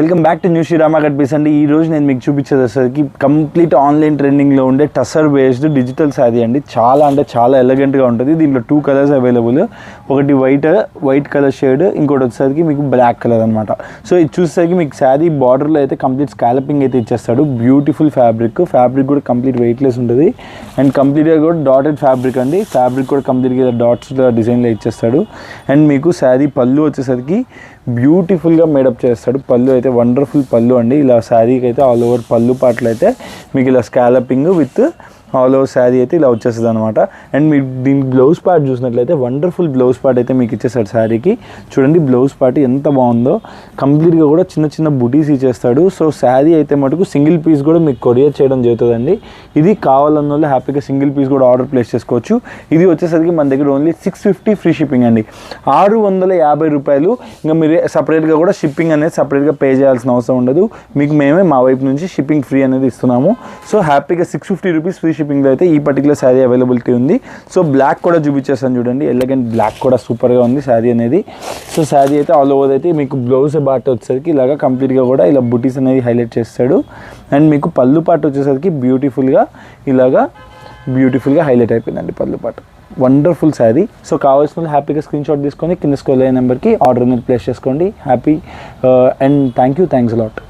Welcome back to new Srirama cut piece అండి. ఈ రోజు నేను మీకు చూపించేసరికి కంప్లీట్ ఆన్లైన్ ట్రెండింగ్లో ఉండే టసర్ బేస్డ్ డిజిటల్ శారీ అండి. చాలా అంటే చాలా ఎలిగెంట్గా ఉంటుంది. దీంట్లో 2 కలర్స్ అవైలబుల్. ఒకటి వైట్ కలర్ షేడ్, ఇంకోటి వచ్చేసరికి మీకు బ్లాక్ కలర్ అనమాట. సో ఇది చూసేసరికి మీకు శారీ బార్డర్లో అయితే కంప్లీట్ స్కాలపింగ్ అయితే ఇచ్చేస్తాడు. బ్యూటిఫుల్ ఫ్యాబ్రిక్ కూడా కంప్లీట్ వెయిట్లెస్ ఉంటుంది అండ్ కంప్లీట్గా కూడా డాటెడ్ ఫ్యాబ్రిక్ అండి. ఫ్యాబ్రిక్ కూడా కంప్లీట్గా డాట్స్ డిజైన్లో ఇచ్చేస్తాడు. అండ్ మీకు శారీ పళ్ళు వచ్చేసరికి బ్యూటిఫుల్గా మేడప్ చేస్తాడు. పళ్ళు అయితే వండర్ఫుల్ పళ్ళు అండి. ఇలా శారీకి అయితే ఆల్ ఓవర్ పళ్ళు పాటలు అయితే మీకు ఇలా scalloping with all over sari అయితే ఇలా వచ్చేస్తుంది అనమాట. అండ్ మీకు దీని బ్లౌజ్ పార్ట్ చూసినట్లయితే వండర్ఫుల్ బ్లౌజ్ పార్ట్ అయితే మీకు ఇచ్చేస్తాడు శారీకి. చూడండి బ్లౌజ్ పార్ట్ ఎంత బాగుందో. కంప్లీట్గా కూడా చిన్న చిన్న బుటీస్ ఇచ్చేస్తాడు. సో శారీ అయితే మటుకు సింగిల్ పీస్ కూడా మీకు కొరియర్ చేయడం జరుగుతుందండి. ఇది కావాలన్న వాళ్ళు హ్యాపీగా సింగిల్ పీస్ కూడా ఆర్డర్ ప్లేస్ చేసుకోవచ్చు. ఇది వచ్చేసరికి మన దగ్గర ఓన్లీ 650 ఫ్రీ షిప్పింగ్ అండి. 650 రూపాయలు. ఇంకా మీరు సపరేట్గా కూడా షిప్పింగ్ అనేది సపరేట్గా పే చేయాల్సిన అవసరం ఉండదు. మీకు మేమే మా వైపు నుంచి షిప్పింగ్ ఫ్రీ అనేది ఇస్తున్నాము. సో హ్యాపీగా 650 రూపీస్ ఫ్రీ షిప్పింగ్లో అయితే ఈ పర్టికులర్ శారీ అవైలబిలిటీ ఉంది. సో బ్లాక్ కూడా చూపించేస్తాను చూడండి. ఎలిగెంట్ బ్లాక్ కూడా సూపర్గా ఉంది శారీ అనేది. సో శారీ అయితే ఆల్ ఓవర్ అయితే మీకు బ్లౌజ్ పార్ట్ వచ్చేసరికి ఇలాగా కంప్లీట్గా కూడా ఇలా బుటీస్ అనేది హైలైట్ చేస్తాడు. అండ్ మీకు పళ్ళు పార్ట్ వచ్చేసరికి బ్యూటిఫుల్గా హైలైట్ అయిపోయిందండి పళ్ళు పార్ట్. వండర్ఫుల్ శారీ. సో కావాల్సిన హ్యాపీగా స్క్రీన్ షాట్ తీసుకొని కింద స్క్రోల్ అయ్యే నెంబర్కి ఆర్డర్ అనేది ప్లేస్ చేసుకోండి. Happy and thanks a lot.